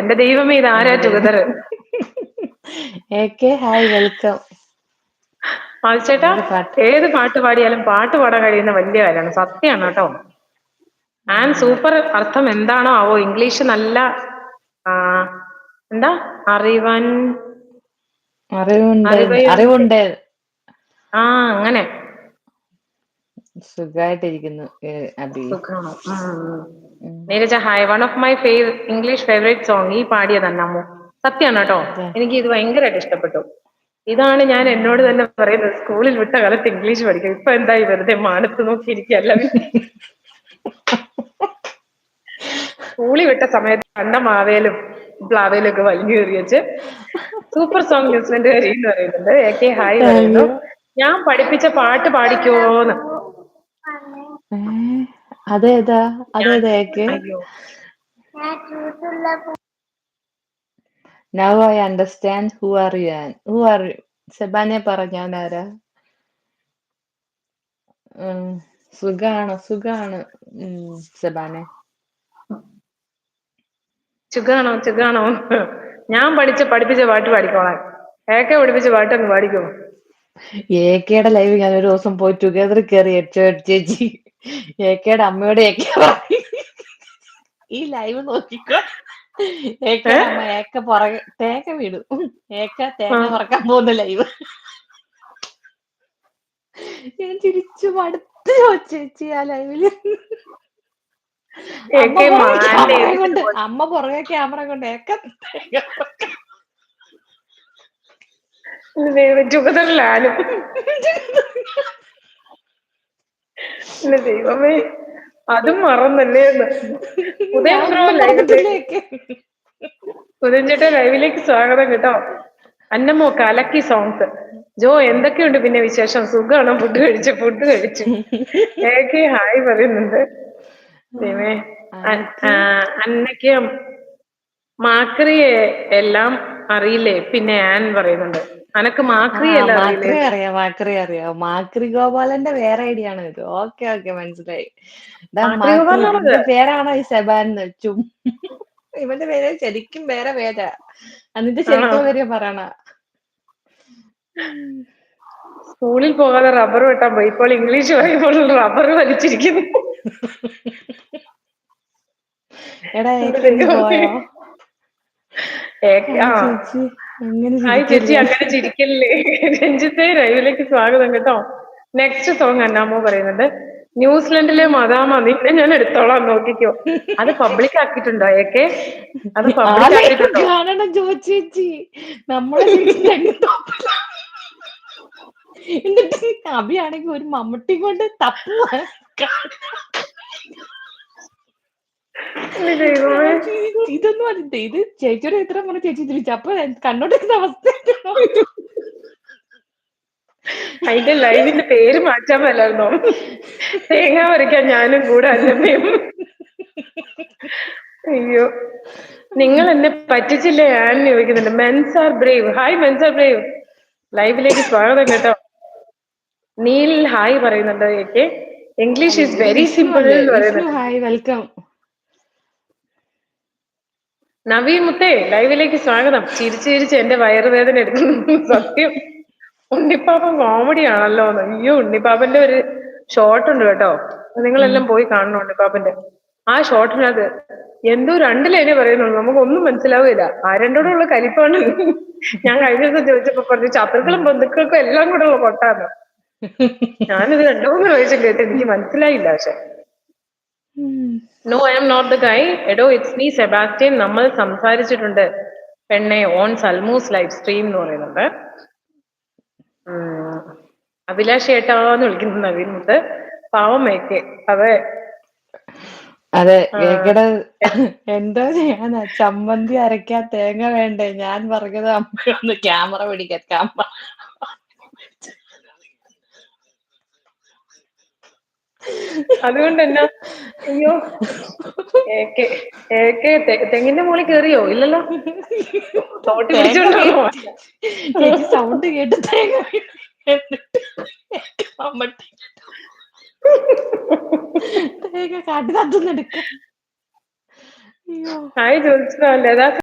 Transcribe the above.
എന്റെ ദൈവമേ ഇത് ആരാ എന്റെ ടുഗദർ? AK hi welcome. ചേട്ടാ പാട്ട് ഏത് പാട്ട് പാടിയാലും പാട്ട് പാടാൻ കഴിയുന്ന വലിയ കാര്യമാണ്, സത്യമാണ് കേട്ടോ. അതെ സൂപ്പർ. അർത്ഥം എന്താണോ ആവോ, ഇംഗ്ലീഷ് നല്ല ആ, എന്താ അറിവൻ അറിവയുണ്ട്. അറിവുണ്ട്. അങ്ങനെ സുഖായിട്ടിരിക്കുന്നു അബി. സുഖാണോ? Neeraja hi. One of my English favourite song ഈ പാടിയതന്നെ അമ്മു. സത്യമാണ് കേട്ടോ, അതെ. എനിക്ക് ഇത് ഭയങ്കരമായിട്ട് ഇഷ്ടപ്പെട്ടു. ഇതാണ് ഞാൻ എന്നോട് തന്നെ പറയുന്നത്, സ്കൂളിൽ വിട്ട കാലത്ത് ഇംഗ്ലീഷ് പഠിക്കും. ഇപ്പൊ എന്തായി വെറുതെ മാനത്ത് നോക്കിയിരിക്കല്ല. സ്കൂളിൽ വിട്ട സമയത്ത് കണ്ട മാവേലും പ്ലാവേലും ഒക്കെ വലിഞ്ഞു കയറി വെച്ച് സൂപ്പർ സോങ് ന്യൂസിലൻഡ് കരി എന്ന് പറയുന്നുണ്ട്. AK ഹായ് പറയുന്നു. അയ്യോ. ഞാൻ പഠിപ്പിച്ച പാട്ട് പാടിക്കോന്ന്. അതേതാ ഞാൻ AK? അയ്യോ Now I understand who are you. സെബാനെ പറഞ്ഞാൻ ആരാ? സുഖാണ് സെബാനെ. ചുഗാണോ. ഞാൻ പഠിപ്പിച്ച പാട്ട് പാടിക്കോളാൻ. AK പഠിപ്പിച്ച പാട്ട് അങ്ങ് പാടിക്കോ. AKയുടെ ലൈവ് ഞാൻ ഒരു ദിവസം പോയി ടുഗദർ കയറി ചേച്ചി. AKയുടെ അമ്മയോട് AK ഈ ലൈവ് നോക്കിക്കോ. AKയുടെ അമ്മ AK പുറകെ തേങ്ങ വീടും. AK തേങ്ങ പറക്കാൻ പോകുന്ന ലൈവ്. ഞാൻ ചിരിച്ചു മടുത്ത് ചേച്ചി ആ ലൈവില്. അമ്മ പുറകെ ക്യാമറ കൊണ്ട് AK ചുഗതറിലാനും ദൈവമേ, അതും മറന്നല്ലേ എന്ന്. ഉദയൻ ബ്രോ ലൈവിലേക്ക്, ഉദയൻ ചേട്ടാ ലൈവിലേക്ക് സ്വാഗതം കേട്ടോ. അന്നമ്മോ കലക്കി സോങ്സ്. ജോ എന്തൊക്കെയുണ്ട് പിന്നെ വിശേഷം? സുഖമാണോ? ഫുഡ് കഴിച്ചു. AK ഹായ് പറയുന്നുണ്ട്. ദൈവമേ, അന്നയ്ക്ക് മാക്രിയെ എല്ലാം അറിയില്ലേ? പിന്നെ ആൻ പറയുന്നുണ്ട്, അനക്ക് മാക്രി എല്ലാം അറിയില്ലേ? അറിയാം. മാക്രി ഗോപാലന്റെ വേറെ ഐഡിയ ആണ് ഇത്. ഓക്കെ മനസ്സിലായി. മാക്രി ഗോപാലാണത്. ഇവന്റെ പേരാണോ ഈ സെബാൻ? ഇവന്റെ പേര് ശരിക്കും വേറെ പേരാ. എന്നിട്ട് ശരിക്കുള്ള പേര് പറയണ. സ്കൂളിൽ പോകാതെ റബ്ബർ വെട്ടാൻ പോയി, ഇപ്പോൾ ഇംഗ്ലീഷ് പറയുമ്പോൾ റബ്ബർ വലിച്ചിരിക്കുന്നു. എടാ പോയോ? ഹായ് ചേച്ചി, അങ്ങനെ ചിരിക്കല്ലേ. രഞ്ജിത്തെ ലൈവിലേക്ക് സ്വാഗതം കേട്ടോ. നെക്സ്റ്റ് സോങ് അന്നാമോ പറയുന്നുണ്ട്. ന്യൂസിലൻഡിലെ മദാമ നിന്നെ ഞാൻ എടുത്തോളാം, നോക്കിക്കോ. അത് പബ്ലിക് ആക്കിയിട്ടുണ്ടോ AK? അത് പബ്ലിക് ആക്കിയിട്ടുണ്ടോ? കാണണം ജോ ചേച്ചി, നമ്മളെ ചേച്ചി എന്നിട്ട് അഭിയാണെങ്കിൽ ഒരു മമ്മൂട്ടി കൊണ്ട് തപ്പുക. ഇതൊന്നും അല്ല, ഇത് ചേച്ചിയുടെ എത്ര പറഞ്ഞ ചേച്ചി തിരിച്ചു. അപ്പൊ കണ്ടോണ്ടിരുന്ന അവസ്ഥ. അതിന്റെ ലൈവിന്റെ പേര് മാറ്റാൻ മേലായിരുന്നോ? തേങ്ങ വരയ്ക്കാൻ ഞാനും കൂടെ അന്നമ്മയും. അയ്യോ, നിങ്ങൾ എന്നെ പറ്റിച്ചില്ലേ ആൻ ചോദിക്കുന്നുണ്ട്. Mens are brave. Hi mens are brave, ലൈവിലേക്ക് സ്വാഗതം കേട്ടോ. നീൽ ഹായ് പറയുന്നുണ്ട്. AK English is very simple എന്ന് പറയുന്നുണ്ട്. Hi welcome. നവീൻ മുത്തേ ലൈവിലേക്ക് സ്വാഗതം. ചിരിച്ച് എന്റെ വയറുവേദന എടുക്കുന്നു. സത്യം, ഉണ്ണിപ്പാപ്പൻ കോമഡി ആണല്ലോ. അയ്യോ, ഉണ്ണിപ്പാപ്പന്റെ ഒരു ഷോർട്ട് ഉണ്ട് കേട്ടോ, നിങ്ങളെല്ലാം പോയി കാണണം ഉണ്ണിപ്പാപ്പന്റെ. ആ ഷോർട്ടിനകത്ത് എന്തോ 2 ലൈനേ പറയുന്നുള്ളൂ, നമുക്കൊന്നും മനസ്സിലാവില്ല. ആരണ്ടോടുള്ള കലിപ്പാണ്. ഞാൻ കഴിഞ്ഞ ദിവസം ചോദിച്ചപ്പോ പറഞ്ഞു ശത്രുക്കളും ബന്ധുക്കൾക്കും എല്ലാം കൂടെ ഉള്ള കൊട്ടാന്ന്. ഞാനിത് 2-3 പ്രാവശ്യം കേട്ട് എനിക്ക് മനസ്സിലായില്ല. പക്ഷെ no I am not the guy. എടോ ഇറ്റ്സ് മീ സെബാസ്റ്റ്യൻ. നമ്മൾ സംസാരിച്ചിട്ടുണ്ട് പെണ്ണെ ഓൺ സൽമൂസ് ലൈവ് സ്ട്രീം എന്ന് പറയുന്നുണ്ട്. അഭിലാഷ് ഏട്ടാന്ന് വിളിക്കുന്നത് നവീൻ മുത്ത്. പാവം AK. അതെ കേക്കടെ. എന്താ ചെയ്യാനാ, ചമ്മന്തി അരയ്ക്കാൻ തേങ്ങ വേണ്ടേ? ഞാൻ പറഞ്ഞത് അമ്മയൊന്ന് ക്യാമറ പിടിക്കാൻ. ക്യാമറ അതുകൊണ്ട് എന്നാ, അയ്യോ AK തെങ്ങിന്റെ മുകളിൽ കേറിയോ? ഇല്ലല്ലോ, തോട്ടി പിടിച്ചോണ്ടോ? ചേച്ചി സൗണ്ട് കേട്ട് തേങ്ങ തേങ്ങ കാട്ടിനകത്തുനിന്ന് എടുക്ക. അയ്യോ ഹായ് ജ്യോത്സ്ന ലതാ